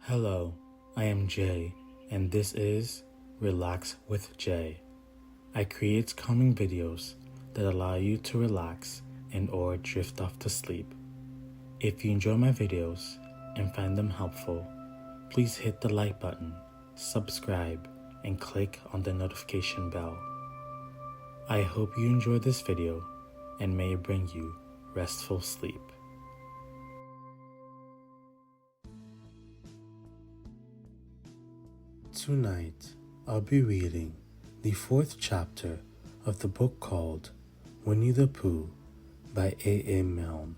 Hello, I am Jay, and this is Relax with Jay. I create calming videos that allow you to relax and or drift off to sleep. If you enjoy my videos and find them helpful, please hit the like button, subscribe, and click on the notification bell. I hope you enjoy this video and may it bring you restful sleep. Tonight, I'll be reading the fourth chapter of the book called Winnie-the-Pooh by A. Milne.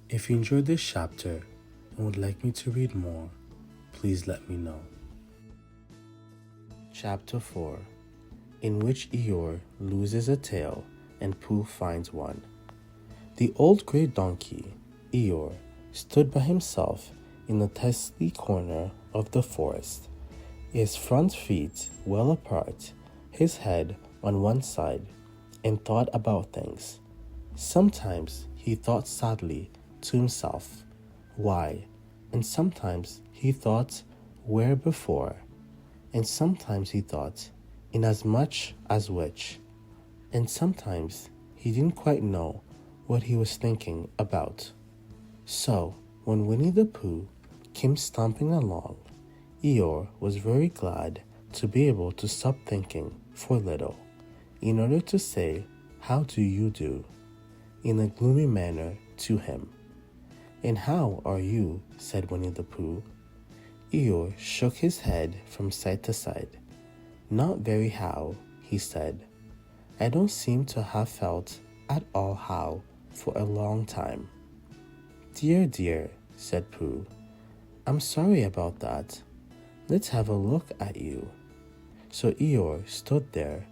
If you enjoyed this chapter and would like me to read more, please let me know. Chapter 4, in which Eeyore loses a tail and Pooh finds one. The old grey donkey, Eeyore, stood by himself in a testy corner of the forest, his front feet well apart, his head on one side, and thought about things. Sometimes he thought sadly to himself, why? And sometimes he thought, where before? And sometimes he thought, inasmuch as which? And sometimes he didn't quite know what he was thinking about. So, when Winnie-the-Pooh came stomping along, Eeyore was very glad to be able to stop thinking for a little, in order to say, "How do you do?" in a gloomy manner to him. "And how are you?" said Winnie-the-Pooh. Eeyore shook his head from side to side. "Not very how," he said. "I don't seem to have felt at all how for a long time." "Dear, dear," said Pooh, "I'm sorry about that. Let's have a look at you." So Eeyore stood there,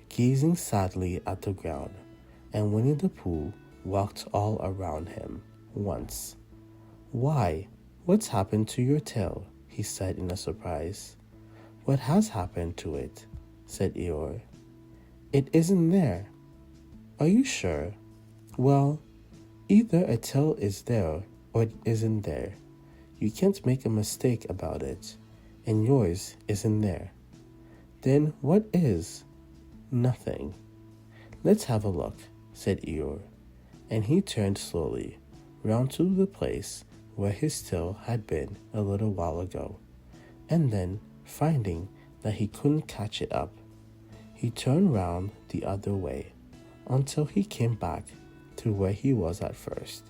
gazing sadly at the ground, and Winnie-the-Pooh walked all around him once. "Why, what's happened to your tail?" he said in a surprise. "What has happened to it?" said Eeyore. "It isn't there." "Are you sure?" "Well, either a tail is there or it isn't there. You can't make a mistake about it. And yours isn't there." "Then what is?" "Nothing." "Let's have a look," said Eeyore, and he turned slowly round to the place where his tail had been a little while ago, and then, finding that he couldn't catch it up, he turned round the other way until he came back to where he was at first,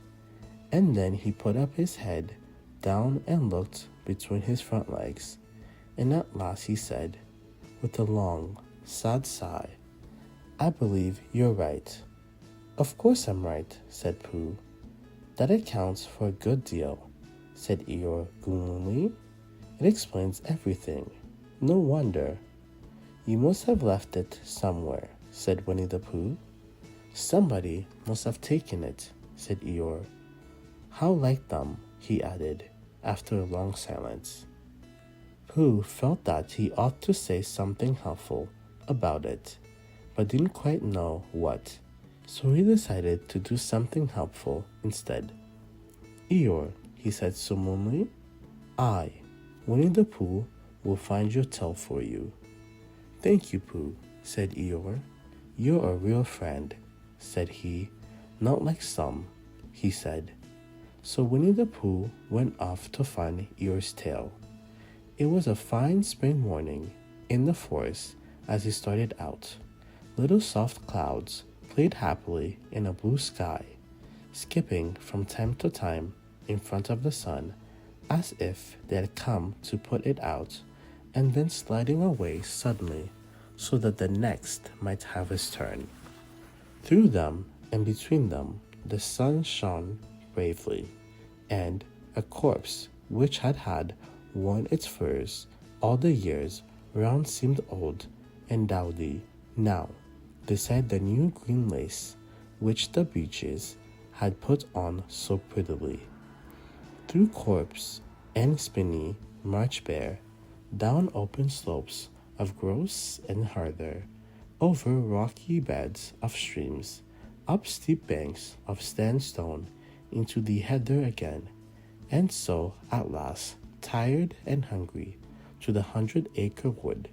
and then he put up his head down and looked between his front legs, and at last he said, with a long, sad sigh, "I believe you're right." "Of course I'm right," said Pooh. "That accounts for a good deal," said Eeyore gloomily. "It explains everything. No wonder." "You must have left it somewhere," said Winnie-the-Pooh. "Somebody must have taken it," said Eeyore. "How like them," he added, after a long silence. Pooh felt that he ought to say something helpful about it, but didn't quite know what, so he decided to do something helpful instead. "Eeyore," he said solemnly, "I, Winnie-the-Pooh, will find your tail for you." "Thank you, Pooh," said Eeyore. "You're a real friend," said he. "Not like some," he said. So Winnie-the-Pooh went off to find Eeyore's tail. It was a fine spring morning in the forest as he started out. Little soft clouds played happily in a blue sky, skipping from time to time in front of the sun as if they had come to put it out, and then sliding away suddenly so that the next might have his turn. Through them and between them the sun shone bravely, and a corpse which had worn its furs all the years round seemed old and dowdy now, beside the new green lace which the beeches had put on so prettily. Through copse and spinney marched Bear, down open slopes of gross and heather, over rocky beds of streams, up steep banks of sandstone into the heather again, and so, at last, tired and hungry, to the 100-acre wood,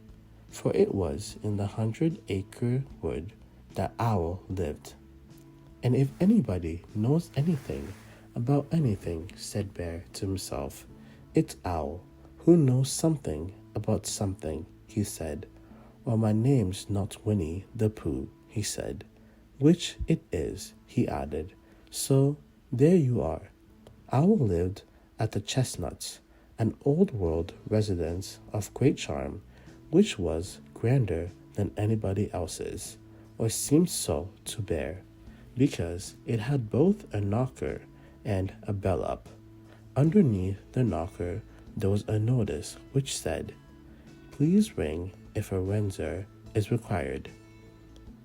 for it was in the 100-acre wood that Owl lived. And if anybody knows anything about anything, said Bear to himself, it's Owl, who knows something about something, he said. Well, my name's not Winnie-the-Pooh, he said. Which it is, he added. So, there you are. Owl lived at the Chestnuts, an old-world residence of great charm, which was grander than anybody else's, or seemed so to Bear, because it had both a knocker and a bell up. Underneath the knocker there was a notice which said, "Please ring if a razor is required."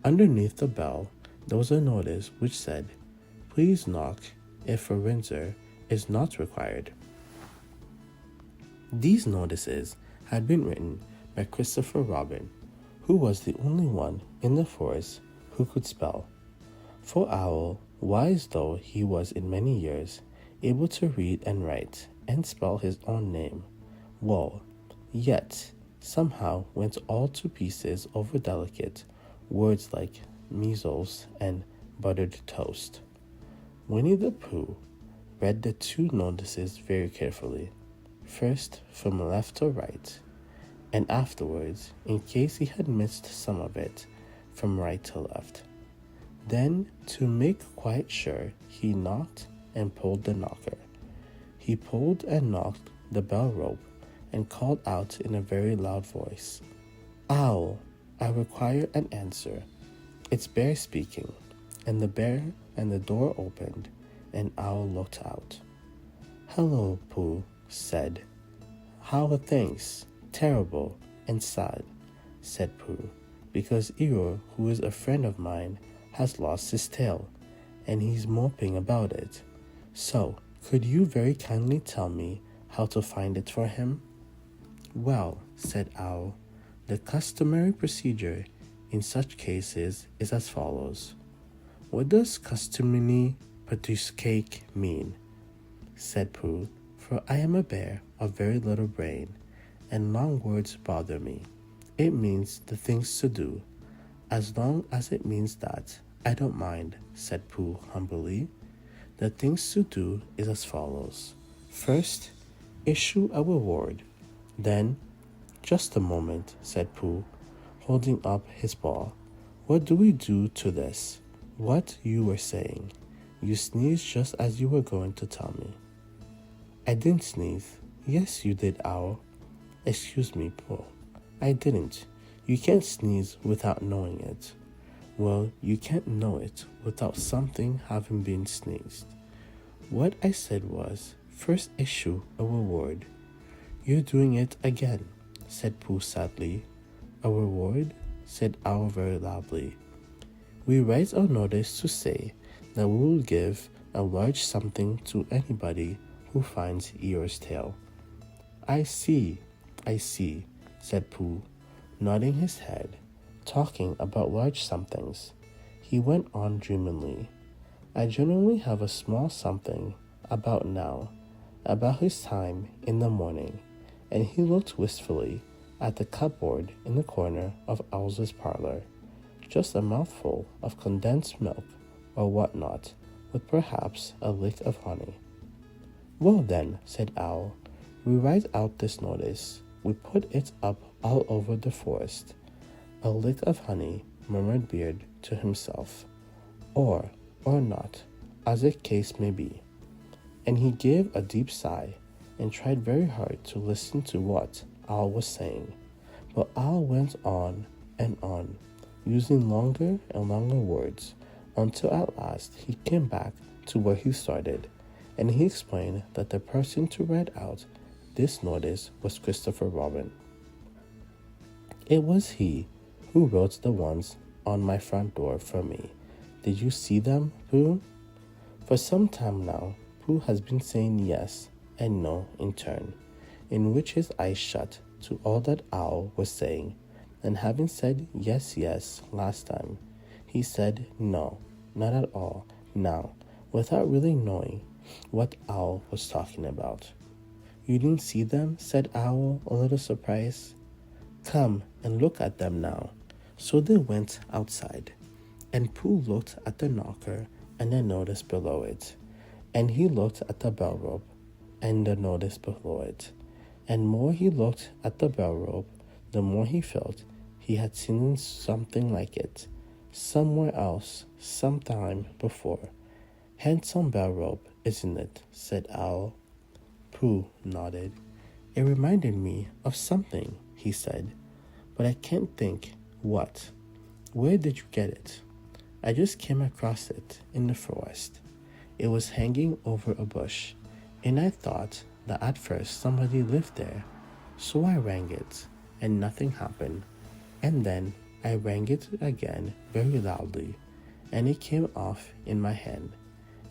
Underneath the bell there was a notice which said, "Please knock if a razor is not required." These notices had been written by Christopher Robin, who was the only one in the forest who could spell. For Owl, wise though he was in many years, able to read and write and spell his own name, woe, yet somehow went all to pieces over delicate words like measles and buttered toast. Winnie-the-Pooh read the two notices very carefully, first from left to right, and afterwards, in case he had missed some of it, from right to left. Then, to make quite sure, he knocked and pulled the knocker. He pulled and knocked the bell rope and called out in a very loud voice, "Owl, I require an answer." It's Bear speaking, and the door opened, and Owl looked out. "Hello, Pooh," said. "How are things?" "Terrible and sad," said Pooh, "because Eeyore, who is a friend of mine, has lost his tail, and he's moping about it. So, could you very kindly tell me how to find it for him?" "Well," said Owl, "the customary procedure in such cases is as follows." "What does customary produce cake mean?" said Pooh, "for I am a bear of very little brain, and long words bother me. It means the things to do. As long as it means that, I don't mind," said Pooh humbly. "The things to do is as follows. First, issue a reward. Then, just a moment," said Pooh, holding up his paw. "What do we do to this? What you were saying. You sneezed just as you were going to tell me." "I didn't sneeze." "Yes, you did, Owl." "Excuse me, Pooh. I didn't. You can't sneeze without knowing it." "Well, you can't know it without something having been sneezed. What I said was, first issue a reward." "You're doing it again," said Pooh sadly. "A reward?" said Owl very loudly. "We write our notice to say that we will give a large something to anybody who finds Eeyore's tail." I see," said Pooh, nodding his head. "Talking about large somethings," he went on dreamily, "I generally have a small something about now, about his time in the morning," and he looked wistfully at the cupboard in the corner of Owl's parlor. "Just a mouthful of condensed milk or what not, with perhaps a lick of honey." "Well then," said Owl, "we write out this notice. We put it up all over the forest." "A lick of honey," murmured Beard to himself. Or not, as the case may be." And he gave a deep sigh, and tried very hard to listen to what Owl was saying. But Owl went on and on, using longer and longer words, until at last he came back to where he started, and he explained that the person to write out this notice was Christopher Robin. "It was he who wrote the ones on my front door for me. Did you see them, Pooh?" For some time now, Pooh has been saying yes and no in turn, in which his eyes shut to all that Owl was saying, and having said yes last time, he said no, not at all, now, without really knowing what Owl was talking about. You didn't see them? Said Owl, a little surprised. Come and look at them now. So they went outside, and Pooh looked at the knocker and the notice below it, and he looked at the bell rope and the notice below it, and more he looked at the bell rope, the more he felt he had seen something like it, somewhere else, sometime before. Handsome bell rope, isn't it? Said Owl. Pooh nodded. It reminded me of something, he said, but I can't think what. Where did you get it? I just came across it in the forest. It was hanging over a bush, and I thought that at first somebody lived there. So I rang it, and nothing happened. And then I rang it again very loudly, and it came off in my hand.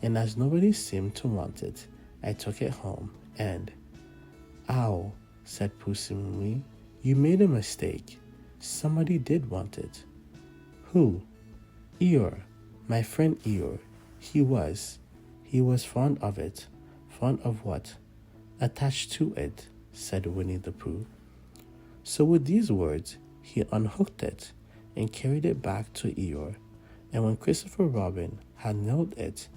And as nobody seemed to want it, I took it home and... Ow, said Pooh seemingly, you made a mistake. Somebody did want it. Who? Eeyore, my friend Eeyore. He was fond of it. Fond of what? Attached to it, said Winnie-the-Pooh. So with these words, he unhooked it and carried it back to Eeyore. And when Christopher Robin had nailed it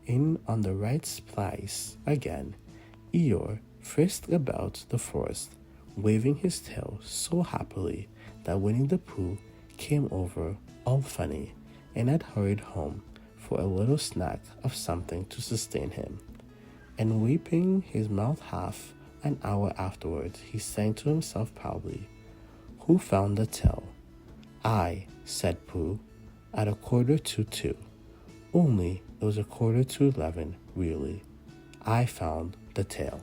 in on the right place again, Eeyore frisked about the forest, waving his tail so happily that Winnie-the-Pooh came over all funny and had hurried home for a little snack of something to sustain him. And wiping his mouth half an hour afterwards, he sang to himself proudly, Who found the tail? I, said Pooh, at 1:45. Only it was 11:15, really. I found the tail.